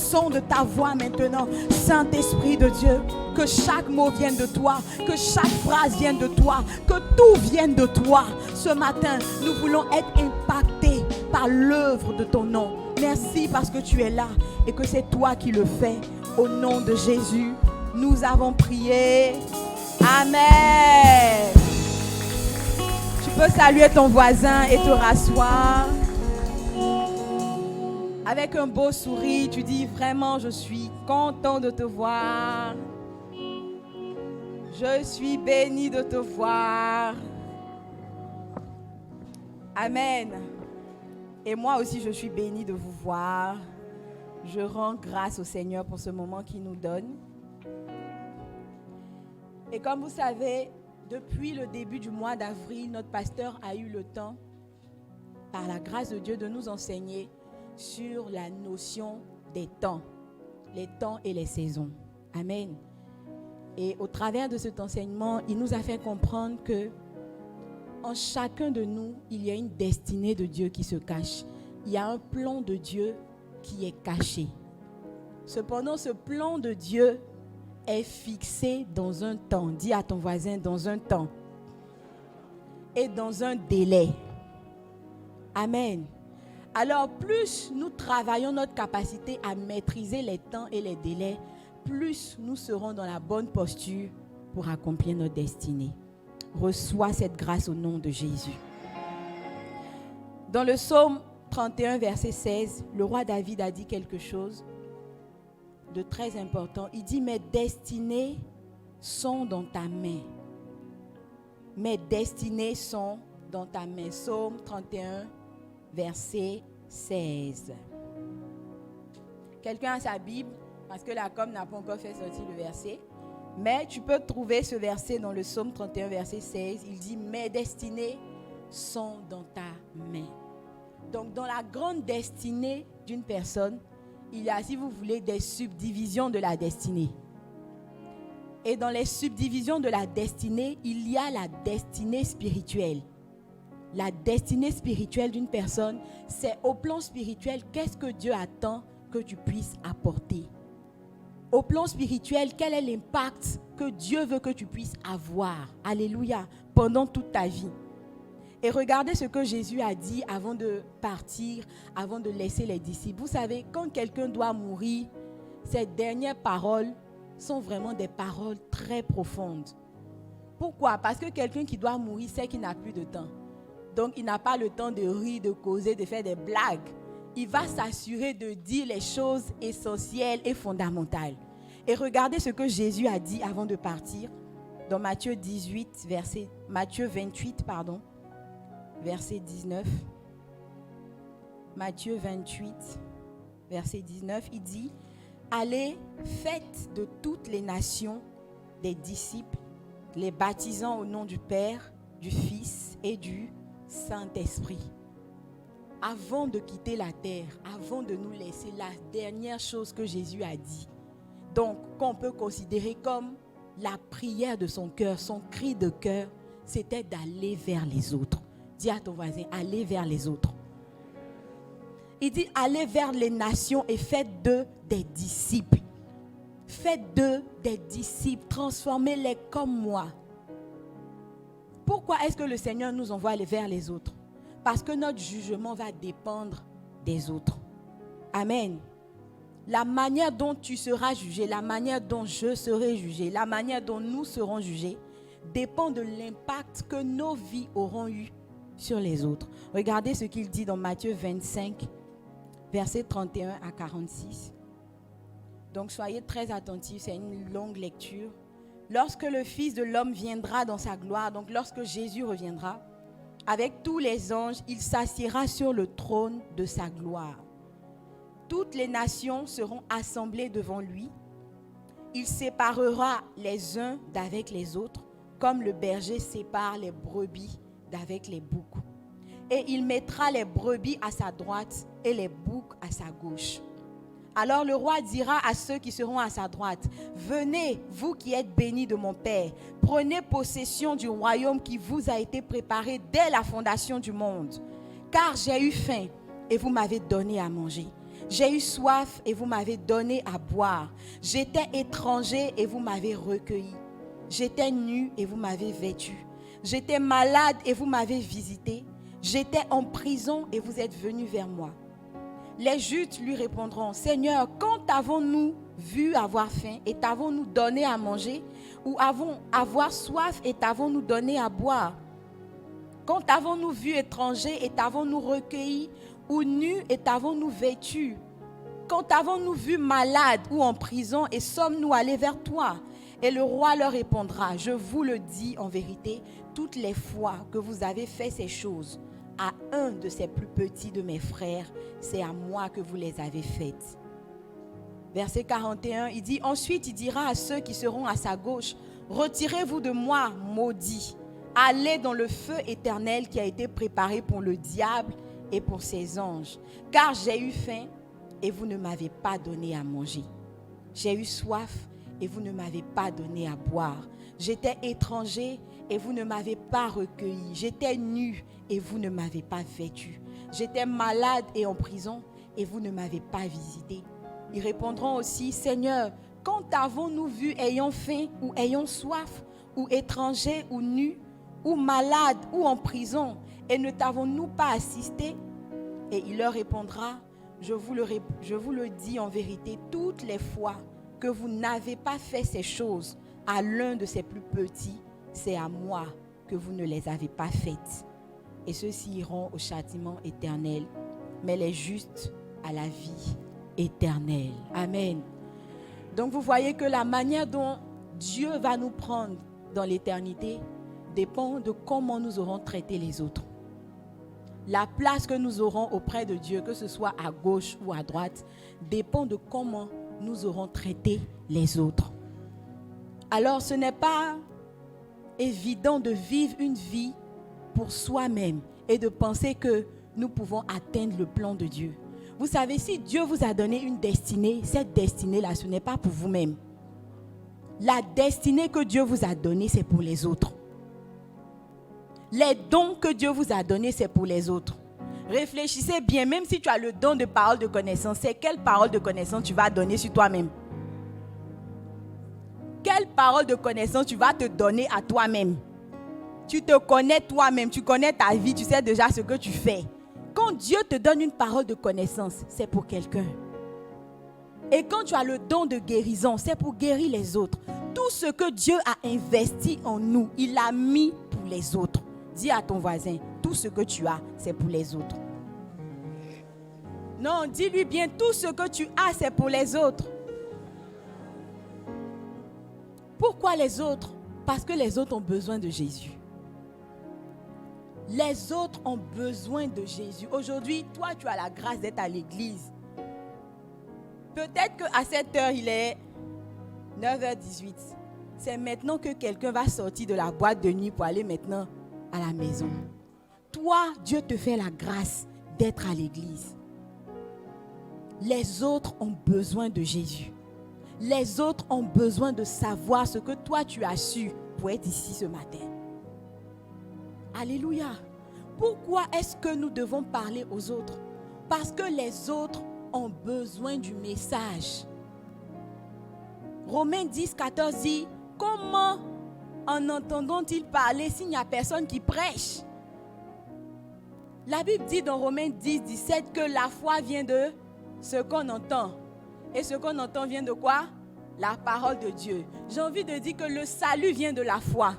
son de ta voix maintenant. Saint-Esprit de Dieu, que chaque mot vienne de toi, que chaque phrase vienne de toi, que tout vienne de toi. Ce matin, nous voulons être impactés par l'œuvre de ton nom. Merci parce que tu es là et que c'est toi qui le fais. Au nom de Jésus, nous avons prié. Amen. Tu peux saluer ton voisin et te rasseoir. Avec un beau sourire, tu dis vraiment, je suis content de te voir. Je suis béni de te voir. Amen. Et moi aussi, je suis béni de vous voir. Je rends grâce au Seigneur pour ce moment qu'il nous donne. Et comme vous savez, depuis le début du mois d'avril, notre pasteur a eu le temps, par la grâce de Dieu, de nous enseigner sur la notion des temps, les temps et les saisons. Amen. Et au travers de cet enseignement, il nous a fait comprendre que en chacun de nous, il y a une destinée de Dieu qui se cache. Il y a un plan de Dieu qui est caché. Cependant, ce plan de Dieu est fixé dans un temps. Dis à ton voisin, dans un temps. Et dans un délai. Amen. Alors, plus nous travaillons notre capacité à maîtriser les temps et les délais, plus nous serons dans la bonne posture pour accomplir notre destinée. Reçois cette grâce au nom de Jésus. Dans le psaume 31, verset 16, le roi David a dit quelque chose de très important. Il dit, mes destinées sont dans ta main. Mes destinées sont dans ta main. Psaume 31, verset 16. Quelqu'un a sa Bible, parce que la com n'a pas encore fait sortir le verset. Mais tu peux trouver ce verset dans le psaume 31, verset 16. Il dit, mes destinées sont dans ta main. Donc, dans la grande destinée d'une personne, il y a, si vous voulez, des subdivisions de la destinée. Et dans les subdivisions de la destinée, il y a la destinée spirituelle. La destinée spirituelle d'une personne, c'est au plan spirituel, qu'est-ce que Dieu attend que tu puisses apporter? Au plan spirituel, quel est l'impact que Dieu veut que tu puisses avoir? Alléluia, pendant toute ta vie. Et regardez ce que Jésus a dit avant de partir, avant de laisser les disciples. Vous savez, quand quelqu'un doit mourir, ces dernières paroles sont vraiment des paroles très profondes. Pourquoi? Parce que quelqu'un qui doit mourir sait qu'il n'a plus de temps. Donc, il n'a pas le temps de rire, de causer, de faire des blagues. Il va s'assurer de dire les choses essentielles et fondamentales. Et regardez ce que Jésus a dit avant de partir dans Matthieu 28, verset 19. Matthieu 28, verset 19, il dit, allez, faites de toutes les nations des disciples, les baptisant au nom du Père, du Fils et du Saint-Esprit. Avant de quitter la terre, avant de nous laisser, la dernière chose que Jésus a dit, donc qu'on peut considérer comme la prière de son cœur, son cri de cœur, c'était d'aller vers les autres. Dis à ton voisin, allez vers les autres. Il dit, allez vers les nations et faites d'eux des disciples. Faites d'eux des disciples, transformez-les comme moi. Pourquoi est-ce que le Seigneur nous envoie aller vers les autres? Parce que notre jugement va dépendre des autres. Amen. La manière dont tu seras jugé, la manière dont je serai jugé, la manière dont nous serons jugés, dépend de l'impact que nos vies auront eu sur les autres. Regardez ce qu'il dit dans Matthieu 25, versets 31 à 46. Donc soyez très attentifs, c'est une longue lecture. Lorsque le Fils de l'homme viendra dans sa gloire, donc lorsque Jésus reviendra, avec tous les anges, il s'assiera sur le trône de sa gloire. Toutes les nations seront assemblées devant lui. Il séparera les uns d'avec les autres, comme le berger sépare les brebis d'avec les boucs. Et il mettra les brebis à sa droite et les boucs à sa gauche. Alors le roi dira à ceux qui seront à sa droite, « Venez, vous qui êtes bénis de mon Père, prenez possession du royaume qui vous a été préparé dès la fondation du monde. Car j'ai eu faim et vous m'avez donné à manger. J'ai eu soif et vous m'avez donné à boire. J'étais étranger et vous m'avez recueilli. J'étais nu et vous m'avez vêtu. J'étais malade et vous m'avez visité. J'étais en prison et vous êtes venu vers moi. Les justes lui répondront, Seigneur, quand avons-nous vu avoir faim et t'avons-nous donné à manger? Ou avoir soif et t'avons-nous donné à boire? Quand avons-nous vu étranger et t'avons-nous recueilli? Ou nu et t'avons-nous vêtu? Quand avons-nous vu malade ou en prison et sommes-nous allés vers toi? Et le roi leur répondra, je vous le dis en vérité, toutes les fois que vous avez fait ces choses à un de ces plus petits de mes frères, c'est à moi que vous les avez faites. Verset 41, il dit, ensuite il dira à ceux qui seront à sa gauche, retirez-vous de moi, maudits, allez dans le feu éternel qui a été préparé pour le diable et pour ses anges. Car j'ai eu faim et vous ne m'avez pas donné à manger. J'ai eu soif et vous ne m'avez pas donné à boire. J'étais étranger et vous ne m'avez pas recueilli. J'étais nu et vous ne m'avez pas vêtu. J'étais malade et en prison et vous ne m'avez pas visité. Ils répondront aussi, Seigneur, quand avons-nous vu ayant faim ou ayant soif, ou étranger ou nu, ou malade ou en prison, et ne t'avons-nous pas assisté? Et il leur répondra, je vous le dis en vérité, toutes les fois que vous n'avez pas fait ces choses à l'un de ces plus petits, c'est à moi que vous ne les avez pas faites. Et ceux-ci iront au châtiment éternel, mais les justes à la vie éternelle. Amen. Donc vous voyez que la manière dont Dieu va nous prendre dans l'éternité dépend de comment nous aurons traité les autres. La place que nous aurons auprès de Dieu, que ce soit à gauche ou à droite, dépend de comment nous aurons traité les autres. Alors ce n'est pas évident de vivre une vie pour soi-même et de penser que nous pouvons atteindre le plan de Dieu. Vous savez, si Dieu vous a donné une destinée, cette destinée-là, ce n'est pas pour vous-même. La destinée que Dieu vous a donnée, c'est pour les autres. Les dons que Dieu vous a donnés, c'est pour les autres. Réfléchissez bien, même si tu as le don de parole de connaissance, c'est quelle parole de connaissance tu vas donner sur toi-même? Quelle parole de connaissance tu vas te donner à toi-même? Tu te connais toi-même, tu connais ta vie, tu sais déjà ce que tu fais. Quand Dieu te donne une parole de connaissance, c'est pour quelqu'un. Et quand tu as le don de guérison, c'est pour guérir les autres. Tout ce que Dieu a investi en nous, il l'a mis pour les autres. Dis à ton voisin, tout ce que tu as, c'est pour les autres. Non, dis-lui bien, tout ce que tu as, c'est pour les autres. Pourquoi les autres? Parce que les autres ont besoin de Jésus. Les autres ont besoin de Jésus. Aujourd'hui, toi, tu as la grâce d'être à l'église. Peut-être qu'à cette heure, il est 9h18. C'est maintenant que quelqu'un va sortir de la boîte de nuit pour aller maintenant à la maison. Toi, Dieu te fait la grâce d'être à l'église. Les autres ont besoin de Jésus. Les autres ont besoin de savoir ce que toi, tu as su pour être ici ce matin. Alléluia. Pourquoi est-ce que nous devons parler aux autres? Parce que les autres ont besoin du message. Romains 10, 14 dit, comment en entendant-ils parler s'il n'y a personne qui prêche? La Bible dit dans Romains 10, 17 que la foi vient de ce qu'on entend. Et ce qu'on entend vient de quoi? La parole de Dieu. J'ai envie de dire que le salut vient de la foi.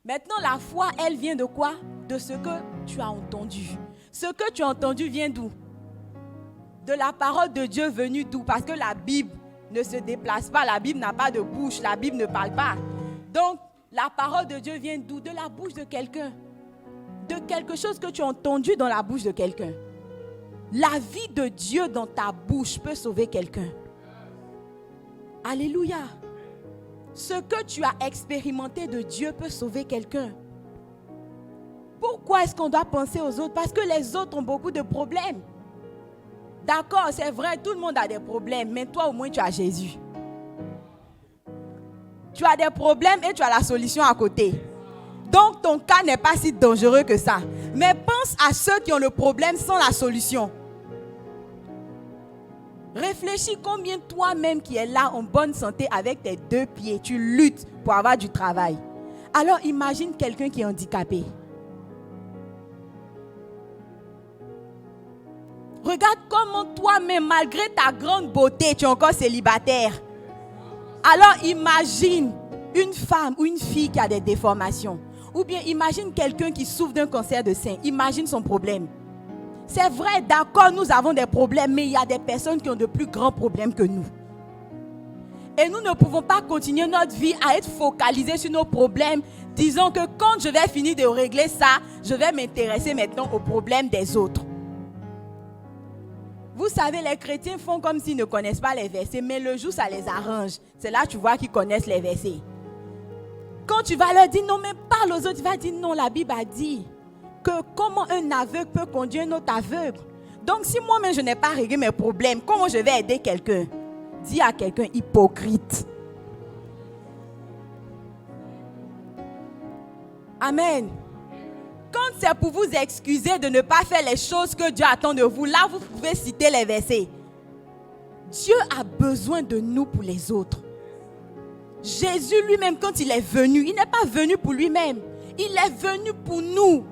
Maintenant, la foi, elle vient de quoi? De ce que tu as entendu. Ce que tu as entendu vient d'où? De la parole de Dieu venue d'où? Parce que la Bible ne se déplace pas. La Bible n'a pas de bouche. La Bible ne parle pas. Donc, la parole de Dieu vient d'où? De la bouche de quelqu'un. De quelque chose que tu as entendu dans la bouche de quelqu'un. La vie de Dieu dans ta bouche peut sauver quelqu'un. Alléluia. Ce que tu as expérimenté de Dieu peut sauver quelqu'un. Pourquoi est-ce qu'on doit penser aux autres? Parce que les autres ont beaucoup de problèmes. D'accord, c'est vrai, tout le monde a des problèmes, mais toi au moins tu as Jésus. Tu as des problèmes et tu as la solution à côté. Donc ton cas n'est pas si dangereux que ça. Mais pense à ceux qui ont le problème sans la solution. Réfléchis combien toi-même qui es là en bonne santé avec tes 2 pieds, tu luttes pour avoir du travail. Alors imagine quelqu'un qui est handicapé. Regarde comment toi-même, malgré ta grande beauté, tu es encore célibataire. Alors imagine une femme ou une fille qui a des déformations. Ou bien imagine quelqu'un qui souffre d'un cancer de sein. Imagine son problème. C'est vrai, d'accord, nous avons des problèmes, mais il y a des personnes qui ont de plus grands problèmes que nous. Et nous ne pouvons pas continuer notre vie à être focalisés sur nos problèmes, disant que quand je vais finir de régler ça, je vais m'intéresser maintenant aux problèmes des autres. Vous savez, les chrétiens font comme s'ils ne connaissent pas les versets, mais le jour, ça les arrange. C'est là que tu vois qu'ils connaissent les versets. Quand tu vas leur dire non, mais parle aux autres, tu vas dire non, la Bible a dit que comment un aveugle peut conduire un autre aveugle. Donc, si moi-même je n'ai pas réglé mes problèmes, comment je vais aider quelqu'un? Dis à quelqu'un hypocrite. Amen. Quand c'est pour vous excuser de ne pas faire les choses que Dieu attend de vous, là vous pouvez citer les versets. Dieu a besoin de nous pour les autres. Jésus lui-même, quand il est venu, il n'est pas venu pour lui-même. Il est venu pour nous.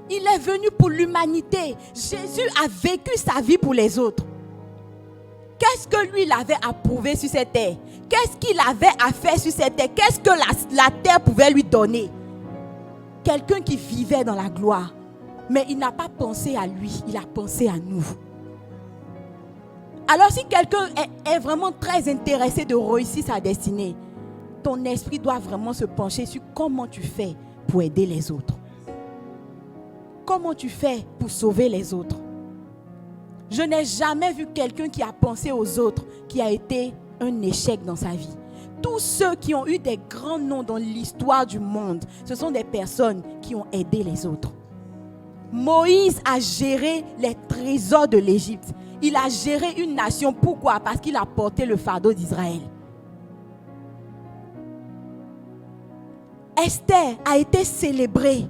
Il est venu pour l'humanité. Jésus a vécu sa vie pour les autres. Qu'est-ce que lui, il avait à prouver sur cette terre? Qu'est-ce qu'il avait à faire sur cette terre? Qu'est-ce que la terre pouvait lui donner? Quelqu'un qui vivait dans la gloire. Mais il n'a pas pensé à lui, il a pensé à nous. Alors si quelqu'un est vraiment très intéressé de réussir sa destinée, ton esprit doit vraiment se pencher sur comment tu fais pour aider les autres. Comment tu fais pour sauver les autres? Je n'ai jamais vu quelqu'un qui a pensé aux autres qui a été un échec dans sa vie. Tous ceux qui ont eu des grands noms dans l'histoire du monde, ce sont des personnes qui ont aidé les autres. Moïse a géré les trésors de l'Égypte. Il a géré une nation. Pourquoi? Parce qu'il a porté le fardeau d'Israël. Esther a été célébrée.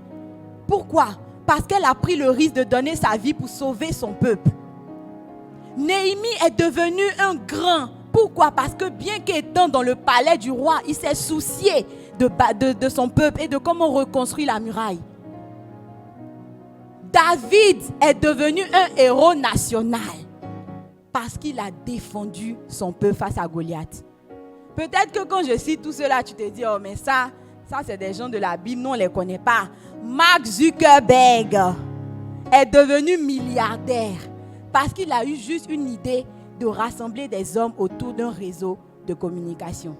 Pourquoi? Parce qu'elle a pris le risque de donner sa vie pour sauver son peuple. Néhémie est devenu un grand. Pourquoi? Parce que bien qu'étant dans le palais du roi, il s'est soucié de son peuple et de comment reconstruire la muraille. David est devenu un héros national parce qu'il a défendu son peuple face à Goliath. Peut-être que quand je cite tout cela, tu te dis, oh mais ça c'est des gens de la Bible, nous on ne les connaît pas. Mark Zuckerberg est devenu milliardaire parce qu'il a eu juste une idée de rassembler des hommes autour d'un réseau de communication.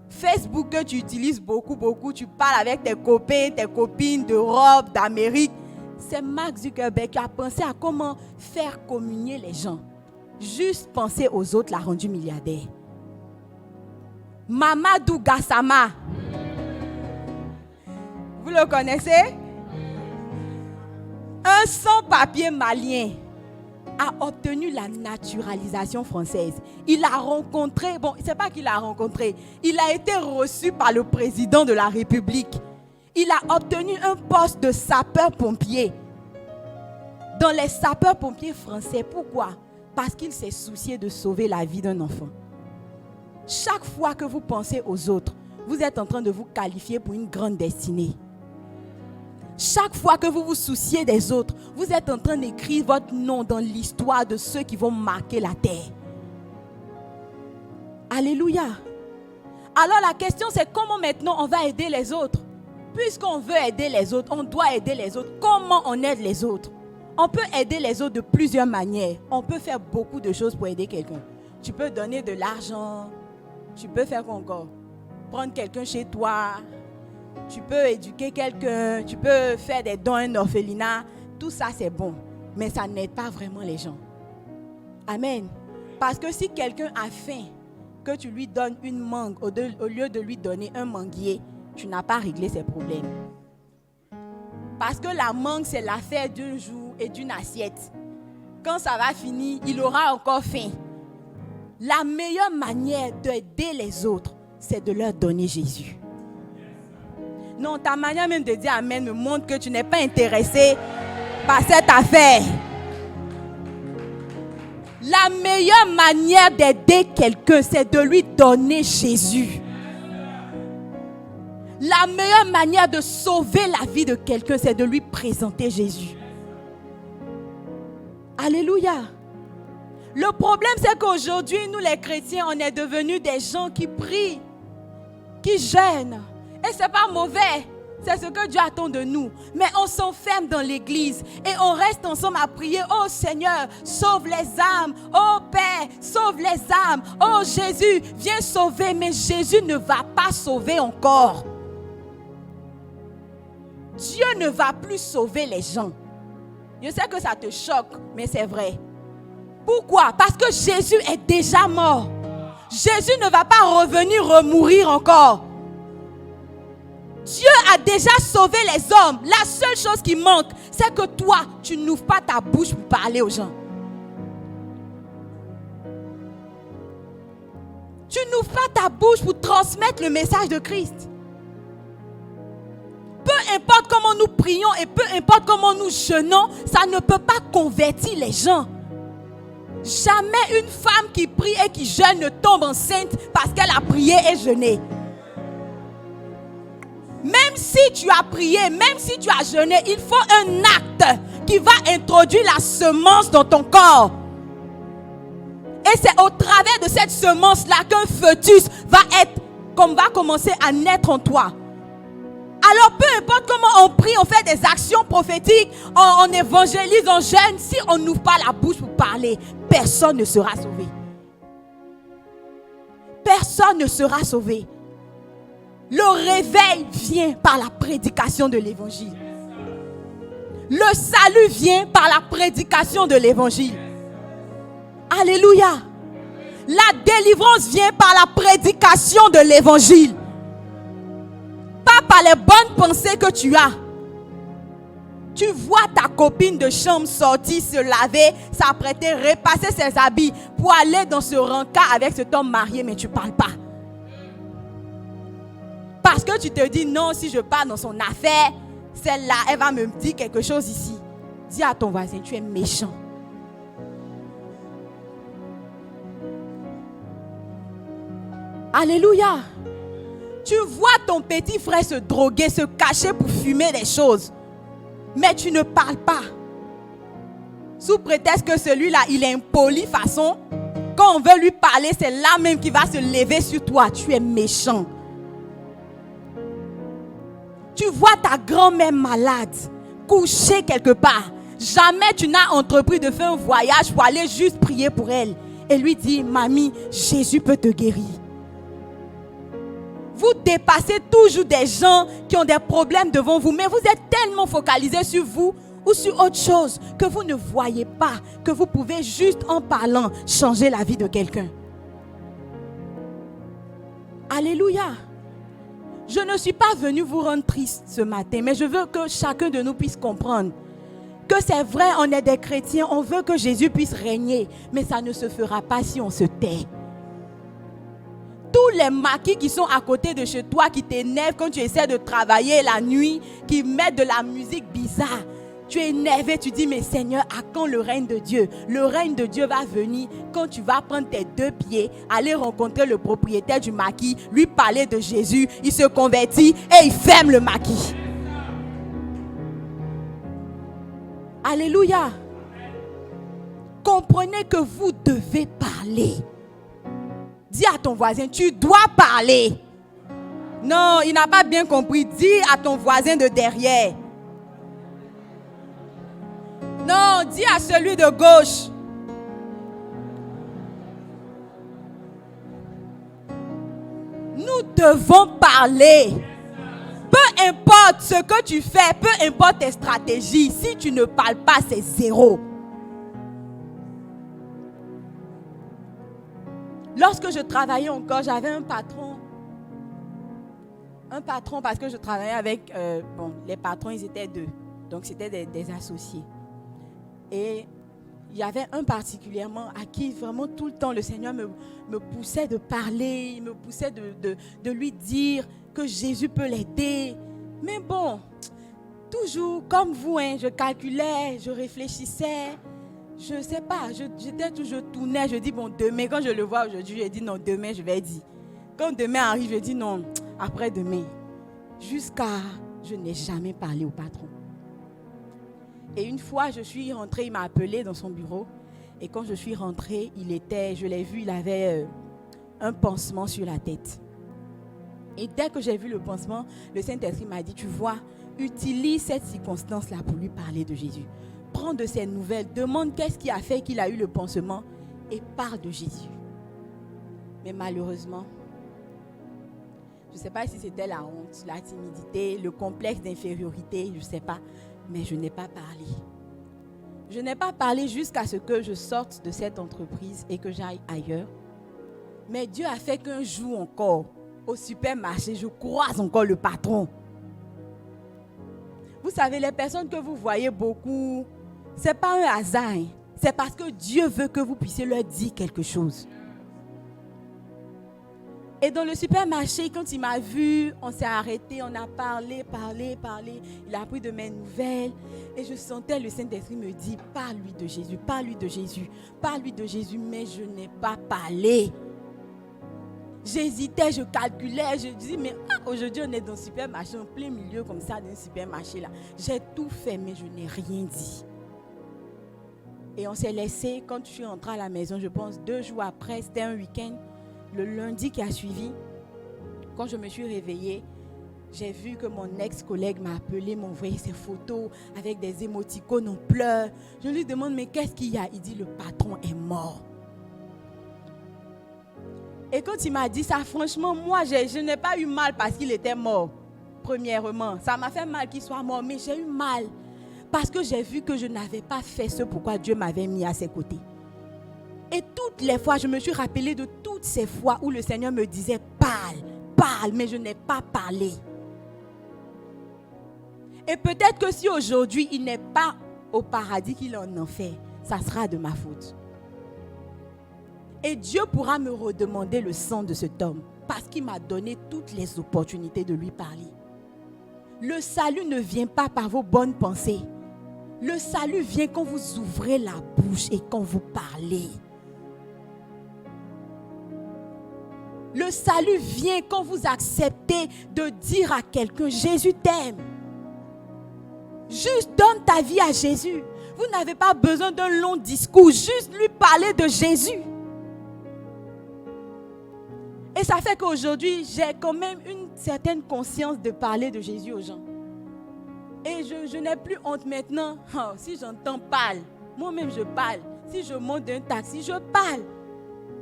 Facebook que tu utilises beaucoup, tu parles avec tes copains, tes copines d'Europe, d'Amérique. C'est Mark Zuckerberg qui a pensé à comment faire communier les gens. Juste penser aux autres l'a rendu milliardaire. Mamadou Gassama. Vous le connaissez? Un sans-papier malien a obtenu la naturalisation française. Il a rencontré, c'est pas qu'il a rencontré, il a été reçu par le président de la République. Il a obtenu un poste de sapeur-pompier dans les sapeurs-pompiers français. Pourquoi? Parce qu'il s'est soucié de sauver la vie d'un enfant. Chaque fois que vous pensez aux autres, vous êtes en train de vous qualifier pour une grande destinée. Chaque fois que vous vous souciez des autres, vous êtes en train d'écrire votre nom dans l'histoire de ceux qui vont marquer la terre. Alléluia. Alors la question c'est comment maintenant on va aider les autres? Puisqu'on veut aider les autres, on doit aider les autres. Comment on aide les autres? On peut aider les autres de plusieurs manières. On peut faire beaucoup de choses pour aider quelqu'un. Tu peux donner de l'argent. Tu peux faire quoi encore? Prendre quelqu'un chez toi. Tu peux éduquer quelqu'un. Tu peux faire des dons à un orphelinat. Tout ça, c'est bon. Mais ça n'aide pas vraiment les gens. Amen. Parce que si quelqu'un a faim, que tu lui donnes une mangue au lieu de lui donner un manguier, tu n'as pas réglé ses problèmes. Parce que la mangue, c'est l'affaire d'un jour et d'une assiette. Quand ça va finir, il aura encore faim. La meilleure manière d'aider les autres, c'est de leur donner Jésus. Non, ta manière même de dire Amen me montre que tu n'es pas intéressé par cette affaire. La meilleure manière d'aider quelqu'un, c'est de lui donner Jésus. La meilleure manière de sauver la vie de quelqu'un, c'est de lui présenter Jésus. Alléluia. Le problème, c'est qu'aujourd'hui, nous les chrétiens, on est devenus des gens qui prient, qui jeûnent. Et ce n'est pas mauvais. C'est ce que Dieu attend de nous. Mais on s'enferme dans l'église et on reste ensemble à prier. Oh Seigneur, sauve les âmes. Oh Père, sauve les âmes. Oh Jésus, viens sauver. Mais Jésus ne va pas sauver encore. Dieu ne va plus sauver les gens. Je sais que ça te choque, mais c'est vrai. Pourquoi? Parce que Jésus est déjà mort. Jésus ne va pas revenir remourir encore. Dieu a déjà sauvé les hommes. La seule chose qui manque, c'est que toi, tu n'ouvres pas ta bouche pour parler aux gens. Tu n'ouvres pas ta bouche pour transmettre le message de Christ. Peu importe comment nous prions et peu importe comment nous jeûnons, ça ne peut pas convertir les gens. Jamais une femme qui prie et qui jeûne ne tombe enceinte parce qu'elle a prié et jeûné. Même si tu as prié, même si tu as jeûné, il faut un acte qui va introduire la semence dans ton corps. Et c'est au travers de cette semence-là qu'un fœtus va commencer à naître en toi. Alors peu importe comment on prie, on fait des actions prophétiques, on évangélise, on jeûne, si on n'ouvre pas la bouche pour parler, personne ne sera sauvé. Personne ne sera sauvé. Le réveil vient par la prédication de l'évangile. Le salut vient par la prédication de l'évangile. Alléluia. La délivrance vient par la prédication de l'évangile. Pas par les bonnes pensées que tu as. Tu vois ta copine de chambre sortir, se laver, s'apprêter, repasser ses habits pour aller dans ce rencard avec cet homme marié, mais tu ne parles pas. Parce que tu te dis, non, si je pars dans son affaire, celle-là, elle va me dire quelque chose ici. Dis à ton voisin, tu es méchant. Alléluia. Tu vois ton petit frère se droguer, se cacher pour fumer des choses. Mais tu ne parles pas. Sous prétexte que celui-là, il est impoli façon. Quand on veut lui parler, c'est là même qu'il va se lever sur toi. Tu es méchant. Tu vois ta grand-mère malade, couchée quelque part. Jamais tu n'as entrepris de faire un voyage pour aller juste prier pour elle. Et lui dire, mamie, Jésus peut te guérir. Vous dépassez toujours des gens qui ont des problèmes devant vous, mais vous êtes tellement focalisé sur vous ou sur autre chose que vous ne voyez pas que vous pouvez juste en parlant changer la vie de quelqu'un. Alléluia. Je ne suis pas venue vous rendre triste ce matin, mais je veux que chacun de nous puisse comprendre que c'est vrai, on est des chrétiens, on veut que Jésus puisse régner, mais ça ne se fera pas si on se tait. Tous les maquis qui sont à côté de chez toi, qui t'énervent quand tu essaies de travailler la nuit, qui mettent de la musique bizarre, tu es énervé, tu dis, mais Seigneur, à quand le règne de Dieu? Le règne de Dieu va venir quand tu vas prendre tes deux pieds, aller rencontrer le propriétaire du maquis, lui parler de Jésus, il se convertit et il ferme le maquis. Alléluia. Comprenez que vous devez parler. Dis à ton voisin, tu dois parler. Non, il n'a pas bien compris. Dis à ton voisin de derrière. Non, dis à celui de gauche. Nous devons parler. Peu importe ce que tu fais, peu importe tes stratégies, si tu ne parles pas, c'est zéro. Lorsque je travaillais encore, j'avais un patron. Un patron parce que je travaillais avec... les patrons, ils étaient deux. Donc, c'était des associés. Et il y avait un particulièrement à qui vraiment tout le temps le Seigneur me poussait de parler, il me poussait de lui dire que Jésus peut l'aider. Mais bon, toujours comme vous, je calculais, je réfléchissais, Je ne sais pas, je tournais, je dis bon demain, quand je le vois aujourd'hui, je dis non demain je vais dire. Quand demain arrive, je dis non, après-demain. Jusqu'à, je n'ai jamais parlé au patron. Et une fois, je suis rentrée, il m'a appelé dans son bureau. Et quand je suis rentrée, je l'ai vu, il avait un pansement sur la tête. Et dès que j'ai vu le pansement, le Saint-Esprit m'a dit, tu vois, utilise cette circonstance-là pour lui parler de Jésus. Prends de ses nouvelles, demande qu'est-ce qui a fait qu'il a eu le pansement et parle de Jésus. Mais malheureusement, je ne sais pas si c'était la honte, la timidité, le complexe d'infériorité, je ne sais pas, mais je n'ai pas parlé. Je n'ai pas parlé jusqu'à ce que je sorte de cette entreprise et que j'aille ailleurs. Mais Dieu a fait qu'un jour encore, au supermarché, je croise encore le patron. Vous savez, les personnes que vous voyez beaucoup, ce n'est pas un hasard. Hein. C'est parce que Dieu veut que vous puissiez leur dire quelque chose. Et dans le supermarché, quand il m'a vu, on s'est arrêté, on a parlé. Il a pris de mes nouvelles. Et je sentais le Saint-Esprit me dire, parle-lui de Jésus, parle-lui de Jésus, parle-lui de Jésus. Mais je n'ai pas parlé. J'hésitais, je calculais, je dis, mais aujourd'hui on est dans le supermarché, en plein milieu comme ça, d'un supermarché là. J'ai tout fait, mais je n'ai rien dit. Et on s'est laissé, quand je suis rentrée à la maison, je pense 2 jours après, c'était un week-end, le lundi qui a suivi, quand je me suis réveillée, j'ai vu que mon ex-collègue m'a appelé, m'a envoyé ses photos avec des émoticônes en pleurs. Je lui demande, mais qu'est-ce qu'il y a? Il dit, le patron est mort. Et quand il m'a dit ça, franchement, moi, je n'ai pas eu mal parce qu'il était mort, premièrement. Ça m'a fait mal qu'il soit mort, mais j'ai eu mal parce que j'ai vu que je n'avais pas fait ce pourquoi Dieu m'avait mis à ses côtés. Et toutes les fois, je me suis rappelée de toutes ces fois où le Seigneur me disait, parle, mais je n'ai pas parlé. Et peut-être que si aujourd'hui, il n'est pas au paradis qu'il est en enfer, ça sera de ma faute. Et Dieu pourra me redemander le sang de cet homme parce qu'il m'a donné toutes les opportunités de lui parler. Le salut ne vient pas par vos bonnes pensées. Le salut vient quand vous ouvrez la bouche et quand vous parlez. Le salut vient quand vous acceptez de dire à quelqu'un, Jésus t'aime. Juste donne ta vie à Jésus. Vous n'avez pas besoin d'un long discours, juste lui parler de Jésus. Et ça fait qu'aujourd'hui, j'ai quand même une certaine conscience de parler de Jésus aux gens. Et je n'ai plus honte maintenant. Oh, si j'entends parle, moi-même je parle. Si je monte d'un taxi, je parle.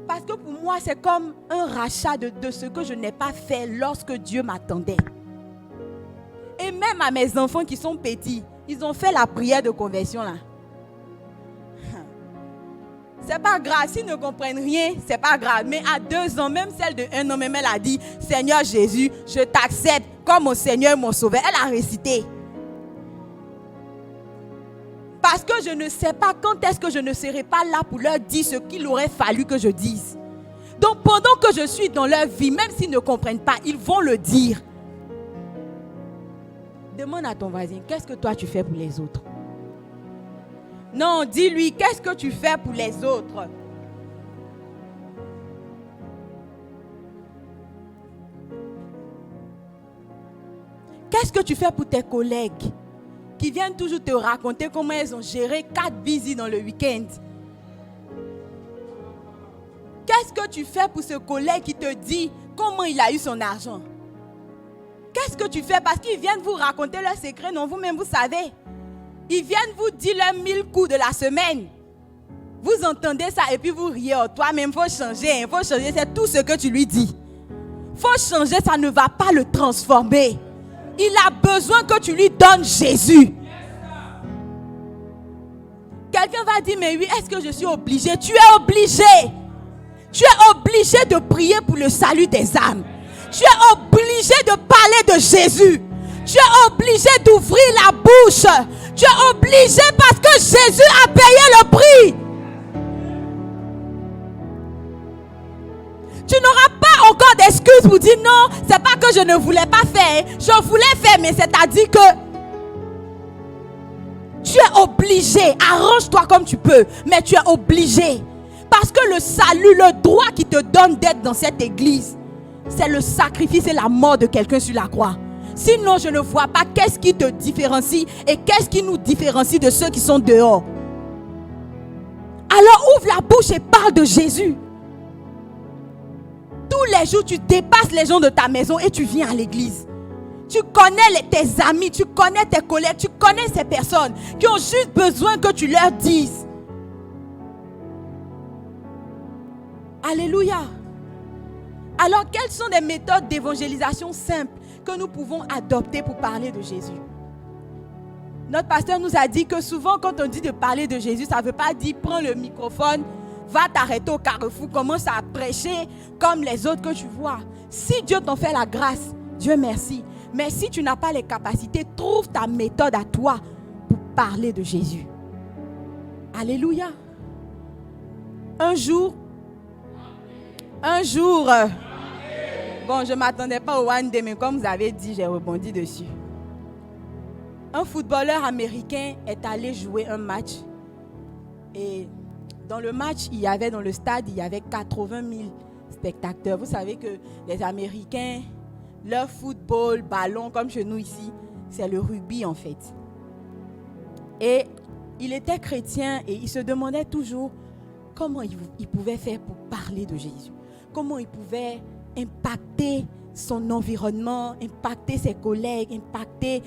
Parce que pour moi, c'est comme un rachat de ce que je n'ai pas fait lorsque Dieu m'attendait. Et même à mes enfants qui sont petits, ils ont fait la prière de conversion là. C'est pas grave, s'ils ne comprennent rien, c'est pas grave. Mais à 2 ans, même celle de 1 an, même elle a dit, Seigneur Jésus, je t'accepte comme mon Seigneur et mon Sauveur. Elle a récité. Parce que je ne sais pas quand est-ce que je ne serai pas là pour leur dire ce qu'il aurait fallu que je dise. Donc pendant que je suis dans leur vie, même s'ils ne comprennent pas, ils vont le dire. Demande à ton voisin, qu'est-ce que toi tu fais pour les autres? Non, dis-lui, qu'est-ce que tu fais pour les autres? Qu'est-ce que tu fais pour tes collègues qui viennent toujours te raconter comment ils ont géré 4 busy dans le week-end? Qu'est-ce que tu fais pour ce collègue qui te dit comment il a eu son argent? Qu'est-ce que tu fais? Parce qu'ils viennent vous raconter leurs secrets, non, vous-même vous savez. Ils viennent vous dire leurs 1000 coups de la semaine. Vous entendez ça et puis vous riez. Oh, toi-même, il faut changer. Il faut changer, c'est tout ce que tu lui dis. Il faut changer, ça ne va pas le transformer. Il a besoin que tu lui donnes Jésus. Quelqu'un va dire, mais oui, est-ce que je suis obligé? Tu es obligé. Tu es obligé de prier pour le salut des âmes. Tu es obligé de parler de Jésus. Tu es obligé d'ouvrir la bouche. Tu es obligé parce que Jésus a payé le prix. Tu n'auras pas encore d'excuses pour dire non, c'est pas que je ne voulais pas faire. Je voulais faire, mais c'est-à-dire que Tu es obligé. Arrange-toi comme tu peux, mais tu es obligé. Parce que le salut, le droit qui te donne d'être dans cette église, c'est le sacrifice et la mort de quelqu'un sur la croix. Sinon, je ne vois pas qu'est-ce qui te différencie et qu'est-ce qui nous différencie de ceux qui sont dehors. Alors ouvre la bouche et parle de Jésus. Tous les jours, tu dépasses les gens de ta maison et tu viens à l'église. Tu connais tes amis, tu connais tes collègues, tu connais ces personnes qui ont juste besoin que tu leur dises. Alléluia. Alors, quelles sont des méthodes d'évangélisation simples que nous pouvons adopter pour parler de Jésus? Notre pasteur nous a dit que souvent, quand on dit de parler de Jésus, ça ne veut pas dire prends le microphone, va t'arrêter au carrefour, commence à prêcher comme les autres que tu vois. Si Dieu t'en fait la grâce, Dieu merci. Mais si tu n'as pas les capacités, trouve ta méthode à toi pour parler de Jésus. Alléluia. Un jour, bon, je ne m'attendais pas au one day, mais comme vous avez dit, j'ai rebondi dessus. Un footballeur américain est allé jouer un match. Et dans le match, dans le stade, il y avait 80 000 spectateurs. Vous savez que les Américains, leur football, ballon, comme chez nous ici, c'est le rugby en fait. Et il était chrétien et il se demandait toujours comment il pouvait faire pour parler de Jésus. Comment il pouvait impacter son environnement, impacter ses collègues, impacter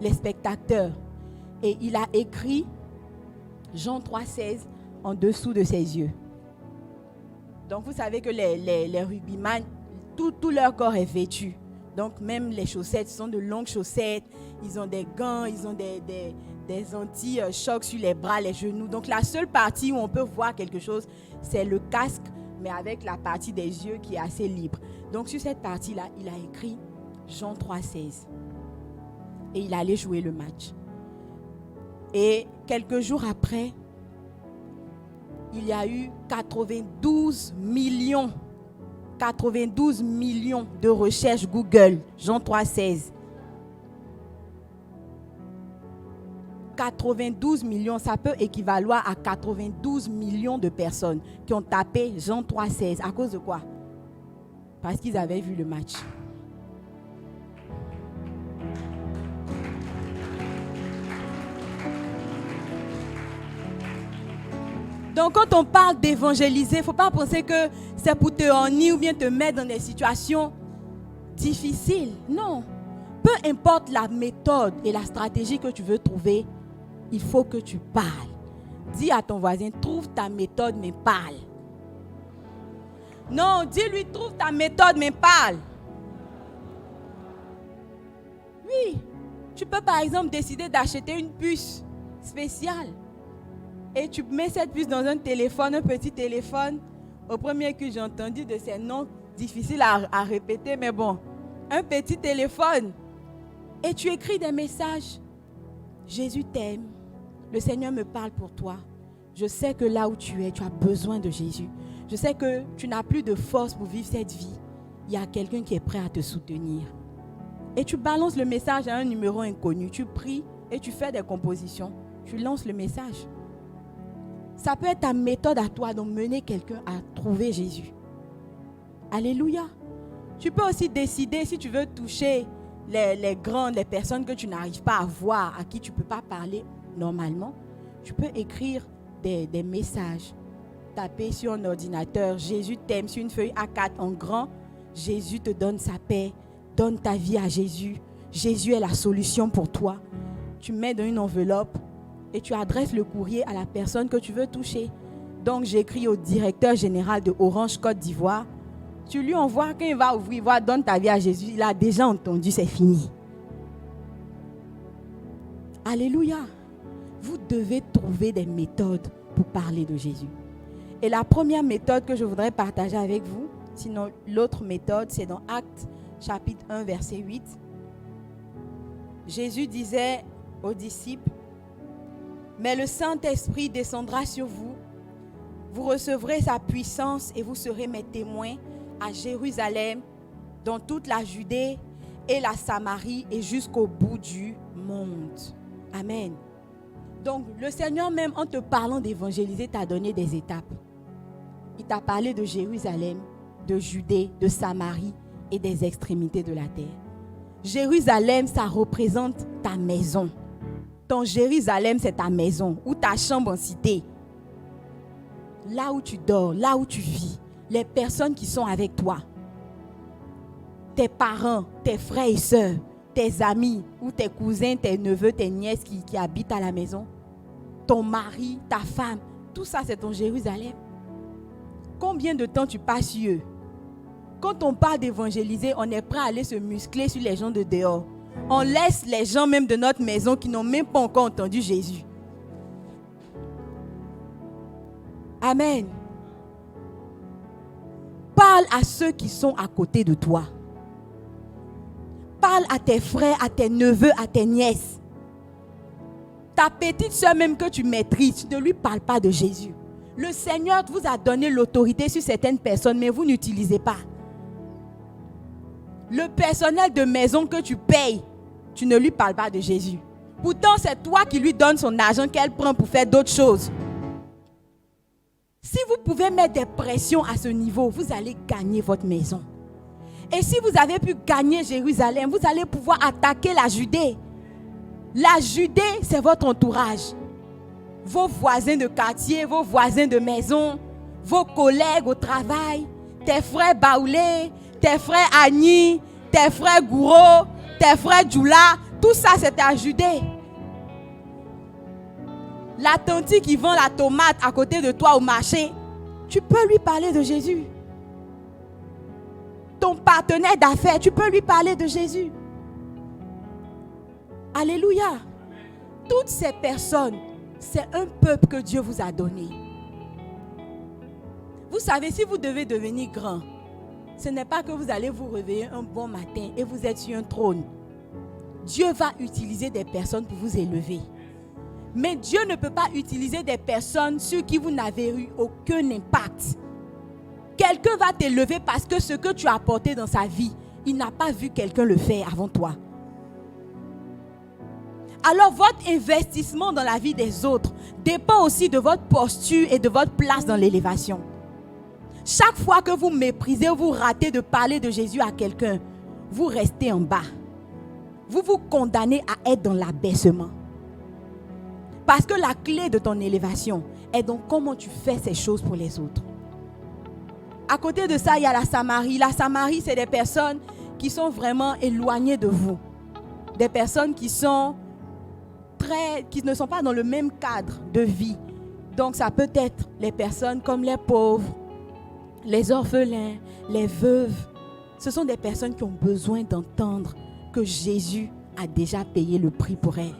les spectateurs. Et il a écrit Jean 3,16 en dessous de ses yeux. Donc vous savez que les rugbyman, tout leur corps est vêtu. Donc même les chaussettes sont de longues chaussettes, ils ont des gants, ils ont des anti-chocs sur les bras, les genoux. Donc la seule partie où on peut voir quelque chose, c'est le casque, mais avec la partie des yeux qui est assez libre. Donc sur cette partie-là, il a écrit Jean 3,16. Et il allait jouer le match. Et quelques jours après, il y a eu 92 millions de recherches Google, Jean 3,16. 92 millions, ça peut équivaloir à 92 millions de personnes qui ont tapé Jean 3,16. À cause de quoi? Parce qu'ils avaient vu le match. Donc quand on parle d'évangéliser, il ne faut pas penser que c'est pour te ennuyer ou bien te mettre dans des situations difficiles. Non. Peu importe la méthode et la stratégie que tu veux trouver, il faut que tu parles. Dis à ton voisin, trouve ta méthode mais parle. Non, dis-lui, trouve ta méthode mais parle. Oui, tu peux par exemple décider d'acheter une puce spéciale. Et tu mets cette puce dans un téléphone, un petit téléphone. Au premier coup, j'ai entendu de ces noms difficiles à répéter, mais bon, un petit téléphone. Et tu écris des messages. Jésus t'aime. Le Seigneur me parle pour toi. Je sais que là où tu es, tu as besoin de Jésus. Je sais que tu n'as plus de force pour vivre cette vie. Il y a quelqu'un qui est prêt à te soutenir. Et tu balances le message à un numéro inconnu. Tu pries et tu fais des compositions. Tu lances le message. Ça peut être ta méthode à toi de mener quelqu'un à trouver Jésus. Alléluia. Tu peux aussi décider si tu veux toucher les grandes, les personnes que tu n'arrives pas à voir, à qui tu ne peux pas parler normalement. Tu peux écrire des messages. Taper sur un ordinateur, Jésus t'aime, sur une feuille A4 en grand. Jésus te donne sa paix. Donne ta vie à Jésus. Jésus est la solution pour toi. Tu mets dans une enveloppe et tu adresses le courrier à la personne que tu veux toucher. Donc, j'écris au directeur général de Orange Côte d'Ivoire. Tu lui envoies, quand il va ouvrir, il va donne ta vie à Jésus. Il a déjà entendu, c'est fini. Alléluia. Vous devez trouver des méthodes pour parler de Jésus. Et la première méthode que je voudrais partager avec vous, sinon l'autre méthode, c'est dans Actes chapitre 1, verset 8. Jésus disait aux disciples, « Mais le Saint-Esprit descendra sur vous, vous recevrez sa puissance et vous serez mes témoins à Jérusalem, dans toute la Judée et la Samarie et jusqu'au bout du monde. » Amen. Donc, le Seigneur même, en te parlant d'évangéliser, t'a donné des étapes. Il t'a parlé de Jérusalem, de Judée, de Samarie et des extrémités de la terre. Jérusalem, ça représente ta maison. Ton Jérusalem, c'est ta maison ou ta chambre en cité. Là où tu dors, là où tu vis, les personnes qui sont avec toi, tes parents, tes frères et sœurs, tes amis ou tes cousins, tes neveux, tes nièces qui habitent à la maison, ton mari, ta femme, tout ça c'est ton Jérusalem. Combien de temps tu passes sur eux? Quand on parle d'évangéliser, on est prêt à aller se muscler sur les gens de dehors. On laisse les gens même de notre maison qui n'ont même pas encore entendu Jésus. Amen. Parle à ceux qui sont à côté de toi. Parle à tes frères, à tes neveux, à tes nièces. Ta petite soeur même que tu maîtrises, ne lui parle pas de Jésus. Le Seigneur vous a donné l'autorité sur certaines personnes, mais vous n'utilisez pas. Le personnel de maison que tu payes, tu ne lui parles pas de Jésus. Pourtant, c'est toi qui lui donnes son argent qu'elle prend pour faire d'autres choses. Si vous pouvez mettre des pressions à ce niveau, vous allez gagner votre maison. Et si vous avez pu gagner Jérusalem, vous allez pouvoir attaquer la Judée. La Judée, c'est votre entourage. Vos voisins de quartier, vos voisins de maison, vos collègues au travail, tes frères Baoulé, tes frères Agni, tes frères Gouro, tes frères Djoula, tout ça c'est ta Judée. La tante qui vend la tomate à côté de toi au marché, tu peux lui parler de Jésus. Ton partenaire d'affaires, tu peux lui parler de Jésus. Alléluia. Toutes ces personnes, c'est un peuple que Dieu vous a donné. Vous savez, si vous devez devenir grand, ce n'est pas que vous allez vous réveiller un bon matin et vous êtes sur un trône. Dieu va utiliser des personnes pour vous élever. Mais Dieu ne peut pas utiliser des personnes sur qui vous n'avez eu aucun impact. Quelqu'un va t'élever parce que ce que tu as apporté dans sa vie, il n'a pas vu quelqu'un le faire avant toi. Alors votre investissement dans la vie des autres dépend aussi de votre posture et de votre place dans l'élévation. Chaque fois que vous méprisez ou vous ratez de parler de Jésus à quelqu'un, vous restez en bas. Vous vous condamnez à être dans l'abaissement. Parce que la clé de ton élévation est donc comment tu fais ces choses pour les autres. À côté de ça, il y a la Samarie. La Samarie, c'est des personnes qui sont vraiment éloignées de vous. Des personnes qui ne sont pas dans le même cadre de vie. Donc ça peut être les personnes comme les pauvres, les orphelins, les veuves. Ce sont des personnes qui ont besoin d'entendre que Jésus a déjà payé le prix pour elles.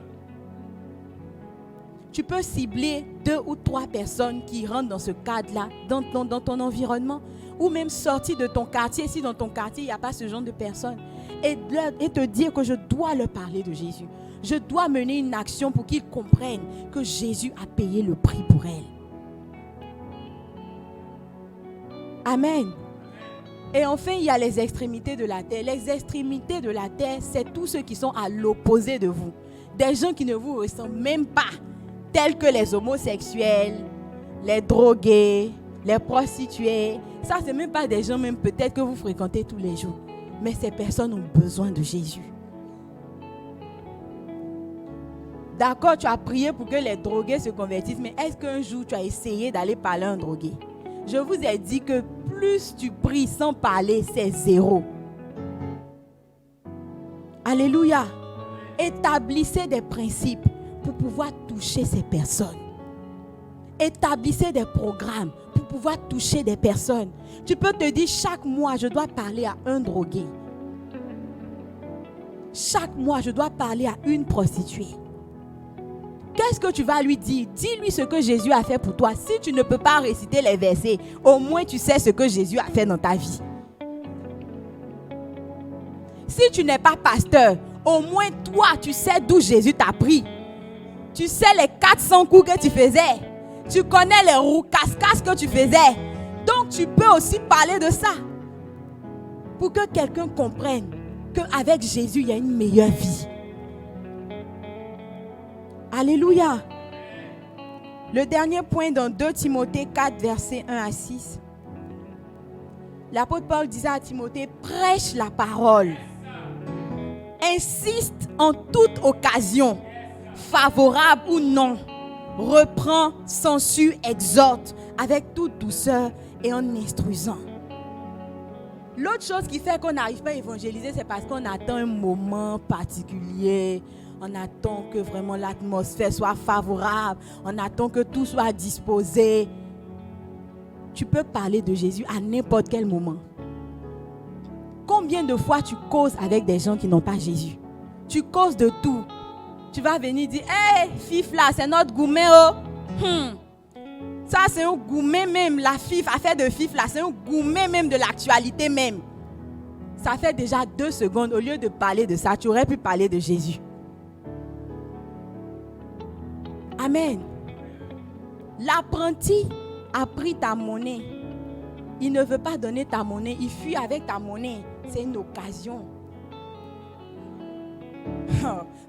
Tu peux cibler 2 ou 3 personnes qui rentrent dans ce cadre-là, dans ton environnement, ou même sortir de ton quartier, si dans ton quartier, il n'y a pas ce genre de personnes, et te dire que je dois leur parler de Jésus. Je dois mener une action pour qu'ils comprennent que Jésus a payé le prix pour elles. Amen. Et enfin, il y a les extrémités de la terre. Les extrémités de la terre, c'est tous ceux qui sont à l'opposé de vous. Des gens qui ne vous ressemblent même pas, tels que les homosexuels, les drogués, les prostituées. Ça, ce n'est même pas des gens même peut-être que vous fréquentez tous les jours. Mais ces personnes ont besoin de Jésus. D'accord, tu as prié pour que les drogués se convertissent, mais est-ce qu'un jour tu as essayé d'aller parler à un drogué? Je vous ai dit que plus tu pries sans parler, c'est 0. Alléluia. Établissez des principes pour pouvoir toucher ces personnes. Établissez des programmes pour pouvoir toucher des personnes. Tu peux te dire, chaque mois, je dois parler à un drogué. Chaque mois, je dois parler à une prostituée. Qu'est-ce que tu vas lui dire? Dis-lui ce que Jésus a fait pour toi. Si tu ne peux pas réciter les versets, au moins tu sais ce que Jésus a fait dans ta vie. Si tu n'es pas pasteur, au moins toi, tu sais d'où Jésus t'a pris. Tu sais les 400 coups que tu faisais. Tu connais les roues casse-casse que tu faisais. Donc tu peux aussi parler de ça. Pour que quelqu'un comprenne qu'avec Jésus, il y a une meilleure vie. Alléluia. Le dernier point dans 2 Timothée 4, versets 1 à 6. L'apôtre Paul disait à Timothée, prêche la parole. Insiste en toute occasion, favorable ou non. Reprend, censure, exhorte avec toute douceur et en instruisant. L'autre chose qui fait qu'on n'arrive pas à évangéliser, c'est parce qu'on attend un moment particulier. On attend que vraiment l'atmosphère soit favorable. On attend que tout soit disposé. Tu peux parler de Jésus à n'importe quel moment. Combien de fois tu causes avec des gens qui n'ont pas Jésus? Tu causes de tout. Tu vas venir dire, hey, fif là, c'est notre gourmet. Oh. Ça, c'est un gourmet même. La fif, affaire de fif là, c'est un gourmet même de l'actualité même. Ça fait déjà 2 secondes. Au lieu de parler de ça, tu aurais pu parler de Jésus. Amen. L'apprenti a pris ta monnaie. Il ne veut pas donner ta monnaie. Il fuit avec ta monnaie. C'est une occasion.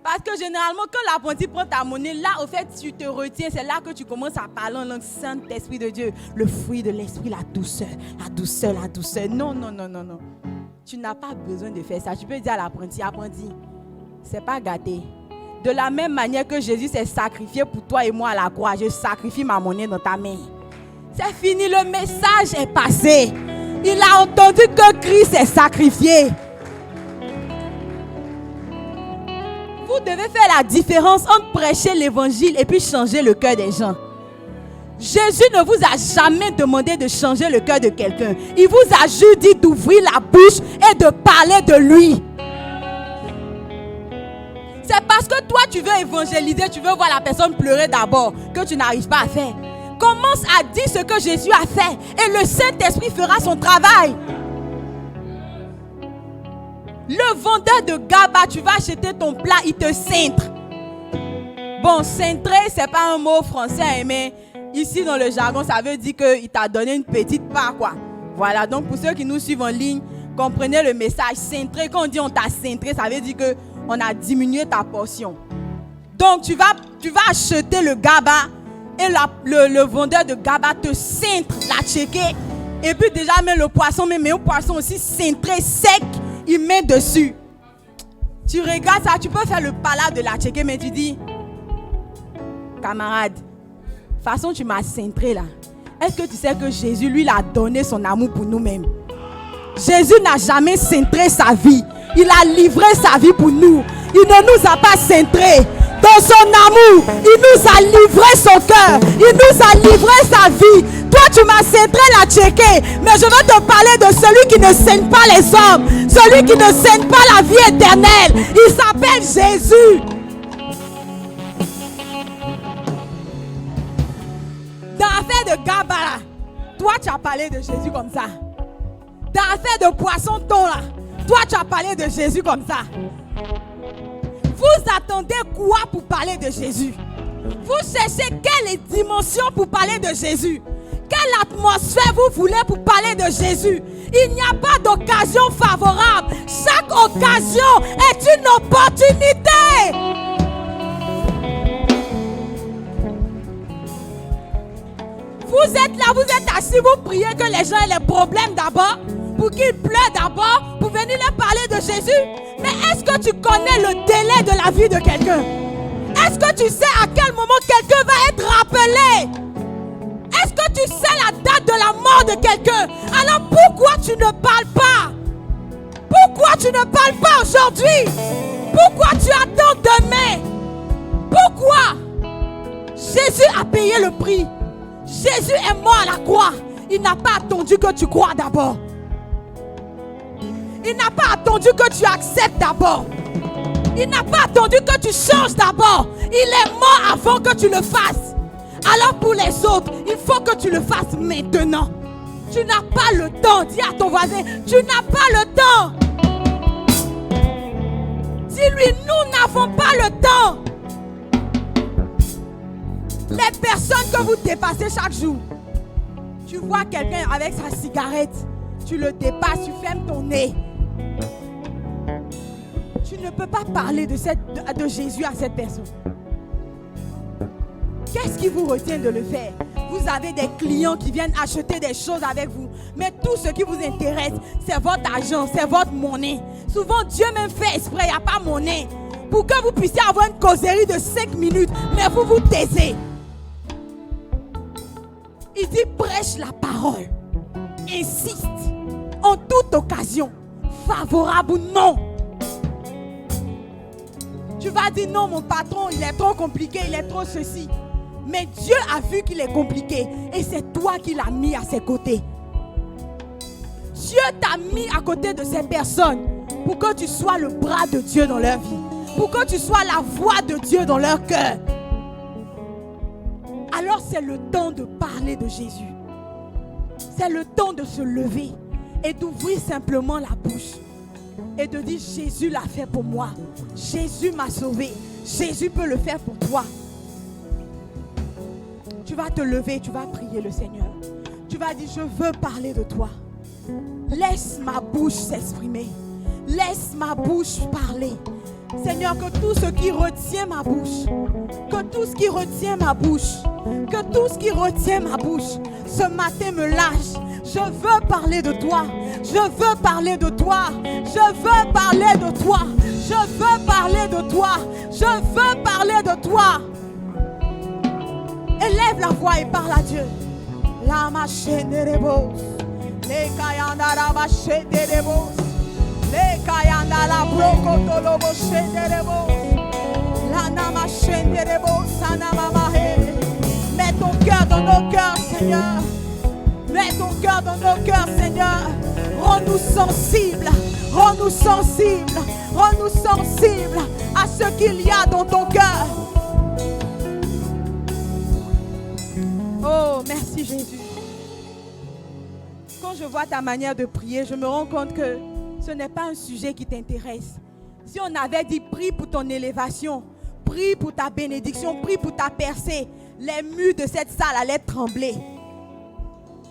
Parce que généralement, quand l'apprenti prend ta monnaie, là, au fait, tu te retiens. C'est là que tu commences à parler en langue sainte, Esprit de Dieu. Le fruit de l'esprit, la douceur, la douceur, la douceur. Non, non, non, non, non. Tu n'as pas besoin de faire ça. Tu peux dire à l'apprenti, apprenti, c'est pas gâté. De la même manière que Jésus s'est sacrifié pour toi et moi à la croix, je sacrifie ma monnaie dans ta main. C'est fini, le message est passé. Il a entendu que Christ est sacrifié. Vous devez faire la différence entre prêcher l'évangile et puis changer le cœur des gens. Jésus ne vous a jamais demandé de changer le cœur de quelqu'un. Il vous a juste dit d'ouvrir la bouche et de parler de lui. C'est parce que toi tu veux évangéliser, tu veux voir la personne pleurer d'abord que tu n'arrives pas à faire. Commence à dire ce que Jésus a fait et le Saint-Esprit fera son travail. Le vendeur de GABA, tu vas acheter ton plat, il te cintre. Bon, cintrer, c'est pas un mot français, mais ici dans le jargon, ça veut dire qu'il t'a donné une petite part, quoi. Voilà, donc pour ceux qui nous suivent en ligne, comprenez le message. Cintrer, quand on dit on t'a cintré, ça veut dire qu'on a diminué ta portion. Donc tu vas acheter le GABA et le vendeur de GABA te cintre la tchéké. Et puis déjà même le poisson, mais un poisson aussi cintré, sec, il met dessus. Tu regardes ça, tu peux faire le pala de la tchéké, mais tu dis, camarade, de toute façon tu m'as cintré là. Est-ce que tu sais que Jésus, lui, il a donné son amour pour nous-mêmes? Jésus n'a jamais cintré sa vie. Il a livré sa vie pour nous. Il ne nous a pas cintré. Dans son amour, il nous a livré son cœur. Il nous a livré sa vie. Toi, tu m'as cintré la tchéké. Mais je veux te parler de celui qui ne saigne pas les hommes. Celui qui ne saigne pas la vie éternelle. Il s'appelle Jésus. Dans l'affaire de Gabara, toi, tu as parlé de Jésus comme ça. Dans l'affaire de poisson-thon, là, toi, tu as parlé de Jésus comme ça. Vous attendez quoi pour parler de Jésus? Vous cherchez quelle dimension pour parler de Jésus? Quelle atmosphère vous voulez pour parler de Jésus? Il n'y a pas d'occasion favorable. Chaque occasion est une opportunité. Vous êtes là, vous êtes assis, vous priez que les gens aient les problèmes d'abord, pour qu'ils pleurent d'abord, pour venir leur parler de Jésus. Mais est-ce que tu connais le délai de la vie de quelqu'un? Est-ce que tu sais à quel moment quelqu'un va être rappelé? Est-ce que tu sais la date de la mort de quelqu'un? Alors pourquoi tu ne parles pas? Pourquoi tu ne parles pas aujourd'hui? Pourquoi tu attends demain? Pourquoi? Jésus a payé le prix. Jésus est mort à la croix. Il n'a pas attendu que tu crois d'abord. Il n'a pas attendu que tu acceptes d'abord. Il n'a pas attendu que tu changes d'abord. Il est mort avant que tu le fasses. Alors pour les autres, il faut que tu le fasses maintenant. Tu n'as pas le temps. Dis à ton voisin, tu n'as pas le temps. Dis-lui, nous n'avons pas le temps. Les personnes que vous dépassez chaque jour. Tu vois quelqu'un avec sa cigarette. Tu le dépasses, tu fermes ton nez. Tu ne peux pas parler de Jésus à cette personne. Qu'est-ce qui vous retient de le faire? Vous avez des clients qui viennent acheter des choses avec vous. Mais tout ce qui vous intéresse, c'est votre argent, c'est votre monnaie. Souvent, Dieu même fait exprès, il n'y a pas monnaie. Pour que vous puissiez avoir une causerie de 5 minutes, mais vous vous taisez. Il dit prêche la parole. Insiste en toute occasion, favorable ou non. Tu vas dire non, mon patron, il est trop compliqué, il est trop ceci. Mais Dieu a vu qu'il est compliqué et c'est toi qui l'as mis à ses côtés. Dieu t'a mis à côté de ces personnes pour que tu sois le bras de Dieu dans leur vie, pour que tu sois la voix de Dieu dans leur cœur. Alors c'est le temps de parler de Jésus. C'est le temps de se lever et d'ouvrir simplement la bouche et de dire Jésus l'a fait pour moi. Jésus m'a sauvé. Jésus peut le faire pour toi. Tu vas te lever, tu vas prier le Seigneur. Tu vas dire, je veux parler de toi. Laisse ma bouche s'exprimer. Laisse ma bouche parler. Seigneur, que tout ce qui retient ma bouche, que tout ce qui retient ma bouche, que tout ce qui retient ma bouche, ce matin me lâche. Je veux parler de toi. Je veux parler de toi. Je veux parler de toi. Je veux parler de toi. Je veux parler de toi. Élève la voix et parle à Dieu. La machine de rebos. Les kayanda la machine de rebos. Les kayanda la broco tolobo de rebos. La namachine de rebos. Sanamamahe. Mets ton cœur dans nos cœurs, Seigneur. Mets ton cœur dans nos cœurs, Seigneur. Rends-nous sensibles. Rends-nous sensibles. Rends-nous sensibles à ce qu'il y a dans ton cœur. Oh, merci Jésus. Quand je vois ta manière de prier, je me rends compte que ce n'est pas un sujet qui t'intéresse. Si on avait dit prie pour ton élévation, prie pour ta bénédiction, prie pour ta percée, les murs de cette salle allaient trembler.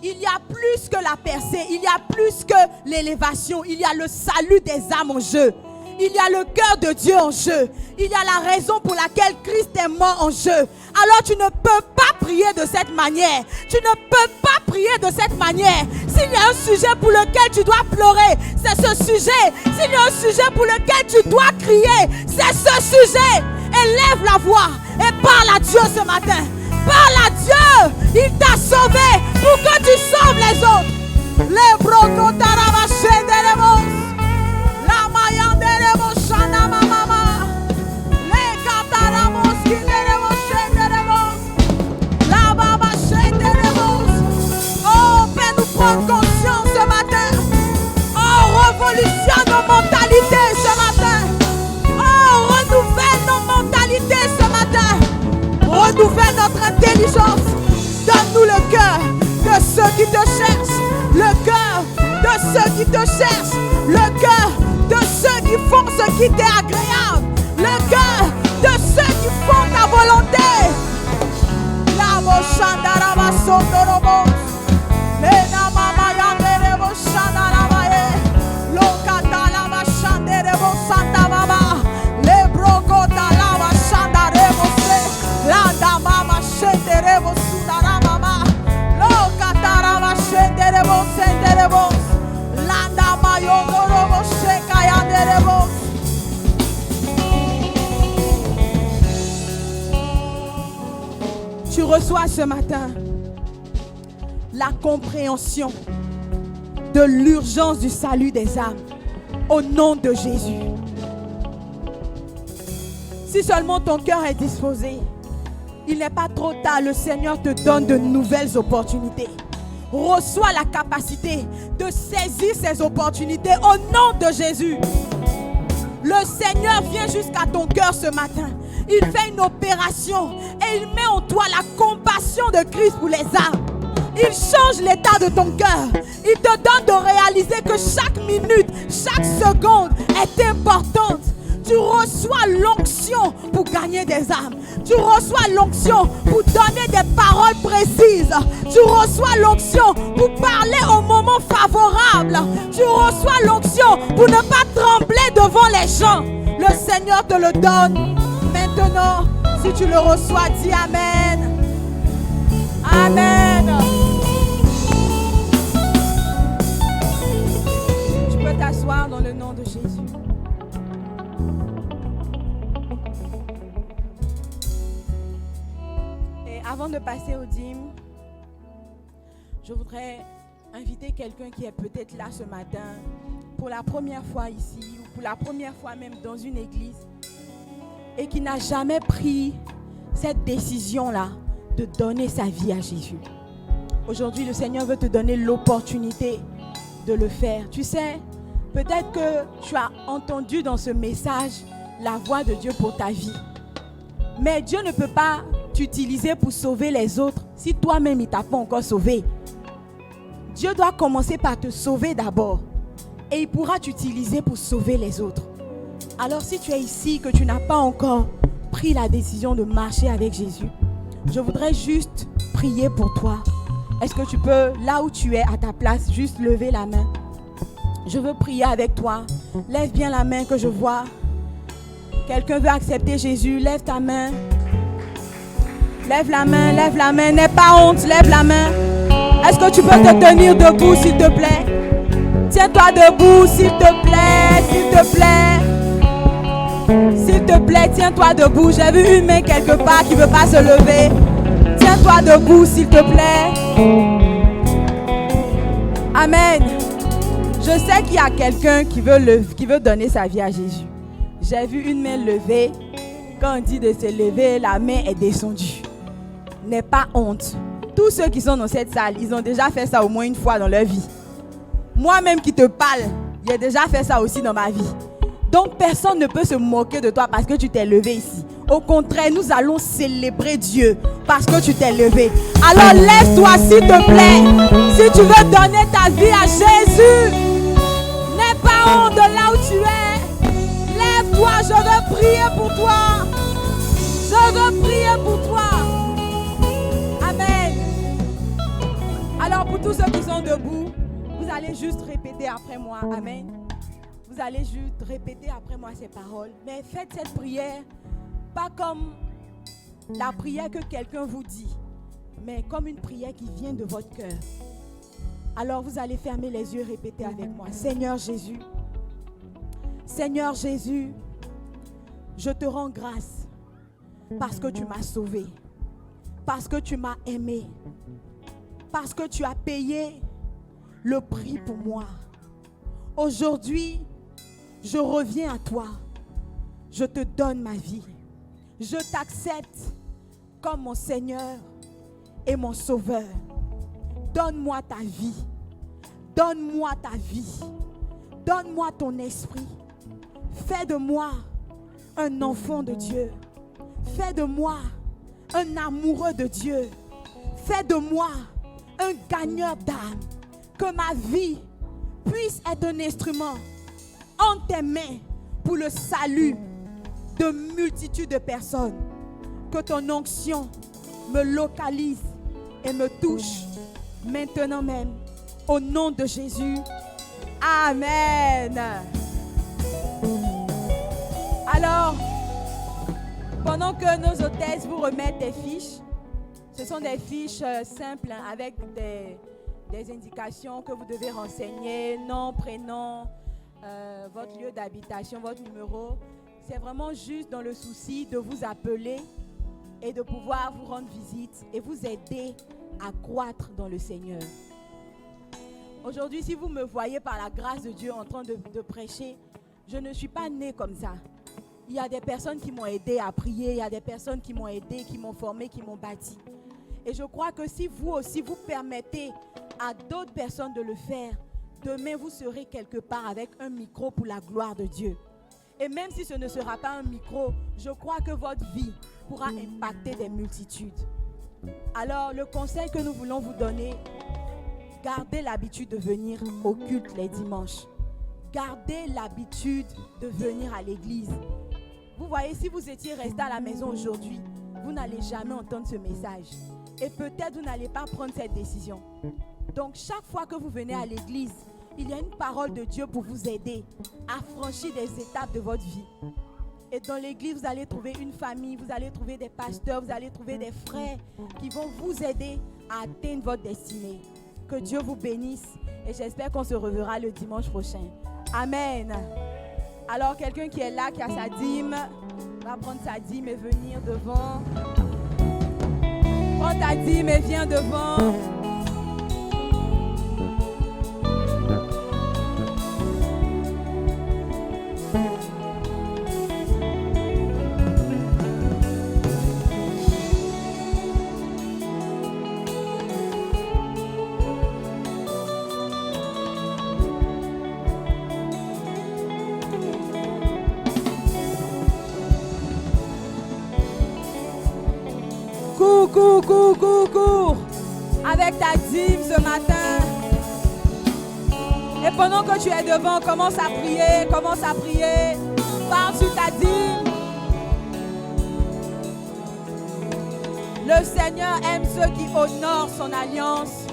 Il y a plus que la percée, il y a plus que l'élévation, il y a le salut des âmes en jeu. Il y a le cœur de Dieu en jeu. Il y a la raison pour laquelle Christ est mort en jeu. Alors tu ne peux pas prier de cette manière. Tu ne peux pas prier de cette manière. S'il y a un sujet pour lequel tu dois pleurer, c'est ce sujet. S'il y a un sujet pour lequel tu dois crier, c'est ce sujet. Élève la voix et parle à Dieu ce matin. Parle à Dieu. Il t'a sauvé pour que tu sauves les autres. Les brotos t'arabachent des remords. La mayanderemo shana mama, les cataramos qui deremo shenderemos, la baba shenderemos. Oh, fais-nous prendre conscience ce matin. Oh, révolutionne nos mentalités ce matin. Oh, renouvelle nos mentalités ce matin. Renouvelle notre intelligence. Donne-nous le cœur de ceux qui te cherchent, le cœur de ceux qui te cherchent, le cœur de ceux qui font ce qui t'est agréable, le cœur de ceux qui font ta volonté. La bochanda la sondorobo, le namama yanderebo shandarabaye, lokata la machanderebo santa mama, le brokota la machandarebo se, la damama shenderebo sudaramama, lokata la machanderebo senderebo. Tu reçois ce matin la compréhension de l'urgence du salut des âmes au nom de Jésus. Si seulement ton cœur est disposé, il n'est pas trop tard, le Seigneur te donne de nouvelles opportunités. Reçois la capacité de saisir ces opportunités au nom de Jésus. Le Seigneur vient jusqu'à ton cœur ce matin. Il fait une opération et il met en toi la compassion de Christ pour les âmes. Il change l'état de ton cœur. Il te donne de réaliser que chaque minute, chaque seconde est importante. Tu reçois l'onction pour gagner des âmes. Tu reçois l'onction pour donner des paroles précises. Tu reçois l'onction pour parler au moment favorable. Tu reçois l'onction pour ne pas trembler devant les gens. Le Seigneur te le donne. Maintenant, si tu le reçois, dis Amen. Amen. Tu peux t'asseoir dans le nom de Jésus. Et avant de passer aux dîmes, je voudrais inviter quelqu'un qui est peut-être là ce matin pour la première fois ici ou pour la première fois même dans une église et qui n'a jamais pris cette décision-là de donner sa vie à Jésus. Aujourd'hui, le Seigneur veut te donner l'opportunité de le faire. Tu sais, peut-être que tu as entendu dans ce message la voix de Dieu pour ta vie. Mais Dieu ne peut pas t'utiliser pour sauver les autres si toi-même il ne t'a pas encore sauvé. Dieu doit commencer par te sauver d'abord et il pourra t'utiliser pour sauver les autres. Alors si tu es ici, que tu n'as pas encore pris la décision de marcher avec Jésus, je voudrais juste prier pour toi. Est-ce que tu peux, là où tu es à ta place, juste lever la main? Je veux prier avec toi. Lève bien la main que je vois. Quelqu'un veut accepter Jésus, lève ta main. Lève la main, lève la main. N'aie pas honte, lève la main. Est-ce que tu peux te tenir debout, s'il te plaît? Tiens-toi debout, s'il te plaît, s'il te plaît. S'il te plaît, tiens-toi debout. J'ai vu une main quelque part qui ne veut pas se lever. Tiens-toi debout, s'il te plaît. Amen. Je sais qu'il y a quelqu'un qui veut donner sa vie à Jésus. J'ai vu une main levée. Quand on dit de se lever, la main est descendue. N'aie pas honte. Tous ceux qui sont dans cette salle, ils ont déjà fait ça au moins une fois dans leur vie. Moi-même qui te parle, j'ai déjà fait ça aussi dans ma vie. Donc personne ne peut se moquer de toi parce que tu t'es levé ici. Au contraire, nous allons célébrer Dieu parce que tu t'es levé. Alors lève-toi s'il te plaît. Si tu veux donner ta vie à Jésus, n'aie pas honte de là où tu es. Lève-toi, je veux prier pour toi. Je veux prier pour toi. Amen. Alors pour tous ceux qui sont debout, vous allez juste répéter après moi. Amen. Vous allez juste répéter après moi ces paroles. Mais faites cette prière pas comme la prière que quelqu'un vous dit, mais comme une prière qui vient de votre cœur. Alors vous allez fermer les yeux et répéter avec moi. Seigneur Jésus, Seigneur Jésus, je te rends grâce parce que tu m'as sauvé, parce que tu m'as aimé, parce que tu as payé le prix pour moi. Aujourd'hui, je reviens à toi. Je te donne ma vie. Je t'accepte comme mon Seigneur et mon Sauveur. Donne-moi ta vie. Donne-moi ta vie. Donne-moi ton esprit. Fais de moi un enfant de Dieu. Fais de moi un amoureux de Dieu. Fais de moi un gagneur d'âme. Que ma vie puisse être un instrument en tes mains pour le salut de multitudes de personnes. Que ton onction me localise et me touche maintenant même. Au nom de Jésus. Amen. Alors, pendant que nos hôtesses vous remettent des fiches, ce sont des fiches simples avec des indications que vous devez renseigner, nom, prénom, votre lieu d'habitation, votre numéro. C'est vraiment juste dans le souci de vous appeler et de pouvoir vous rendre visite et vous aider à croître dans le Seigneur. Aujourd'hui, si vous me voyez par la grâce de Dieu en train de prêcher, je ne suis pas née comme ça. Il y a des personnes qui m'ont aidé à prier, il y a des personnes qui m'ont aidé, qui m'ont formé, qui m'ont bâti. Et je crois que si vous aussi vous permettez à d'autres personnes de le faire, demain vous serez quelque part avec un micro pour la gloire de Dieu. Et même si ce ne sera pas un micro, je crois que votre vie pourra impacter des multitudes. Alors le conseil que nous voulons vous donner, gardez l'habitude de venir au culte les dimanches. Gardez l'habitude de venir à l'église. Vous voyez, si vous étiez resté à la maison aujourd'hui, vous n'allez jamais entendre ce message. Et peut-être vous n'allez pas prendre cette décision. Donc chaque fois que vous venez à l'église, il y a une parole de Dieu pour vous aider à franchir des étapes de votre vie. Et dans l'église, vous allez trouver une famille, vous allez trouver des pasteurs, vous allez trouver des frères qui vont vous aider à atteindre votre destinée. Que Dieu vous bénisse et j'espère qu'on se reverra le dimanche prochain. Amen. Alors quelqu'un qui est là, qui a sa dîme, va prendre sa dîme et venir devant. Prends ta dîme et viens devant. Cours avec ta dîme ce matin. Et pendant que tu es devant, commence à prier. Parle sur ta dîme. Le Seigneur aime ceux qui honorent son alliance.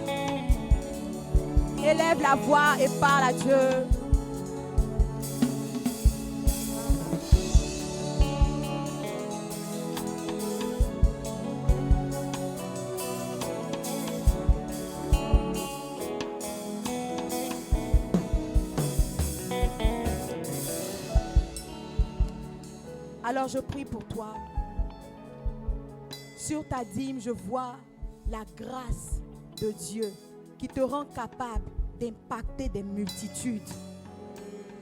Élève la voix et parle à Dieu. Alors je prie pour toi. Sur ta dîme, je vois la grâce de Dieu qui te rend capable d'impacter des multitudes.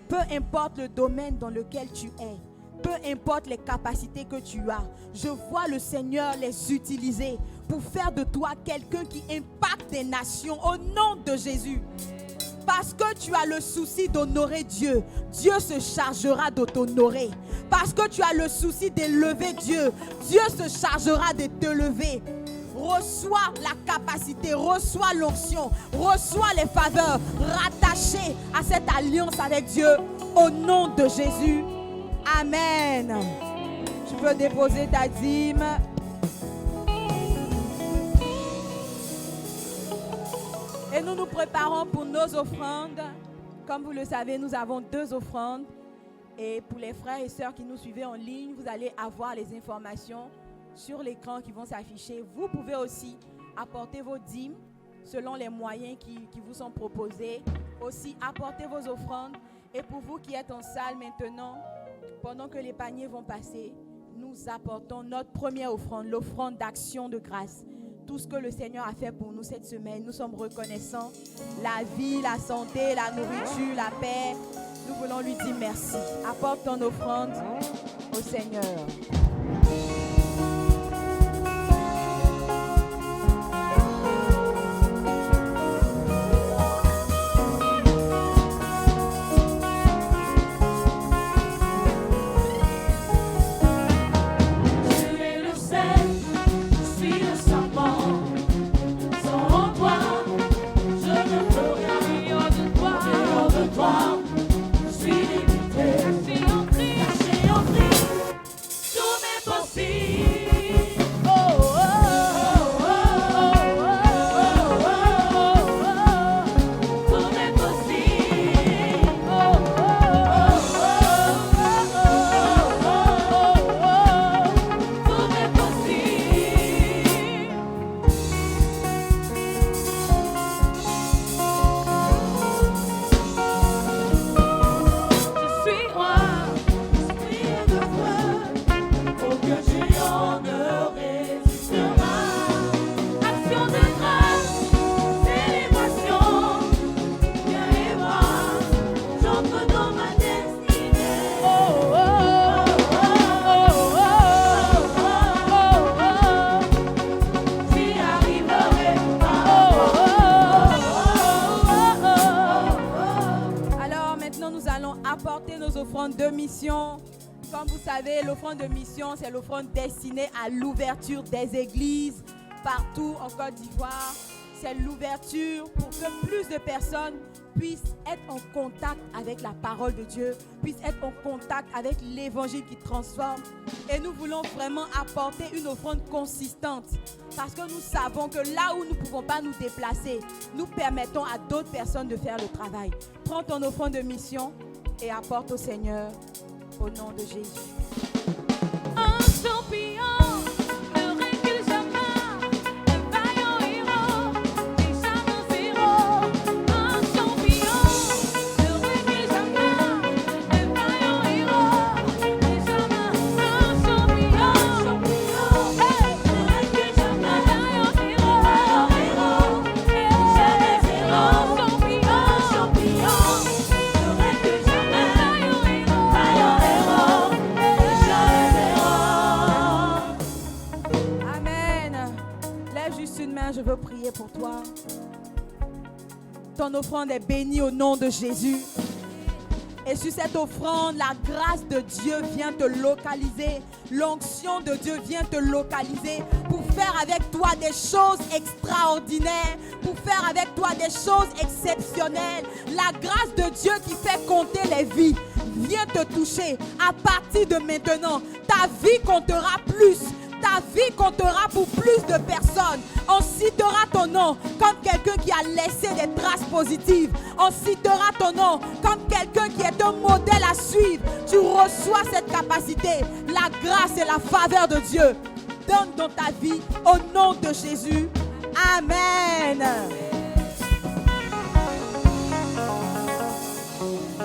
Peu importe le domaine dans lequel tu es, peu importe les capacités que tu as, je vois le Seigneur les utiliser pour faire de toi quelqu'un qui impacte des nations au nom de Jésus. Parce que tu as le souci d'honorer Dieu, Dieu se chargera de t'honorer. Parce que tu as le souci d'élever Dieu, Dieu se chargera de te lever. Reçois la capacité, reçois l'onction, reçois les faveurs rattachées à cette alliance avec Dieu au nom de Jésus. Amen. Tu peux déposer ta dîme. Et nous nous préparons pour nos offrandes. Comme vous le savez, nous avons 2 offrandes. Et pour les frères et sœurs qui nous suivent en ligne, vous allez avoir les informations sur l'écran qui vont s'afficher. Vous pouvez aussi apporter vos dîmes selon les moyens qui vous sont proposés. Aussi, apportez vos offrandes. Et pour vous qui êtes en salle maintenant, pendant que les paniers vont passer, nous apportons notre première offrande, l'offrande d'action de grâce. Tout ce que le Seigneur a fait pour nous cette semaine, nous sommes reconnaissants. La vie, la santé, la nourriture, la paix, nous voulons lui dire merci. Apporte ton offrande au Seigneur. De mission. Comme vous savez, l'offrande de mission, c'est l'offrande destinée à l'ouverture des églises partout en Côte d'Ivoire. C'est l'ouverture pour que plus de personnes puissent être en contact avec la parole de Dieu, puissent être en contact avec l'évangile qui transforme. Et nous voulons vraiment apporter une offrande consistante parce que nous savons que là où nous ne pouvons pas nous déplacer, nous permettons à d'autres personnes de faire le travail. Prends ton offrande de mission et apporte au Seigneur au nom de Jésus. Un champion ne recule jamais, un vaillant héros. veux prier pour toi. Ton offrande est bénie au nom de Jésus. Et sur cette offrande, la grâce de Dieu vient te localiser. L'onction de Dieu vient te localiser pour faire avec toi des choses extraordinaires, pour faire avec toi des choses exceptionnelles. La grâce de Dieu qui fait compter les vies vient te toucher. À partir de maintenant, ta vie comptera plus. Ta vie comptera pour plus de personnes. On citera ton nom comme quelqu'un qui a laissé des traces positives. On citera ton nom comme quelqu'un qui est un modèle à suivre. Tu reçois cette capacité. La grâce et la faveur de Dieu donne dans ta vie au nom de Jésus. Amen.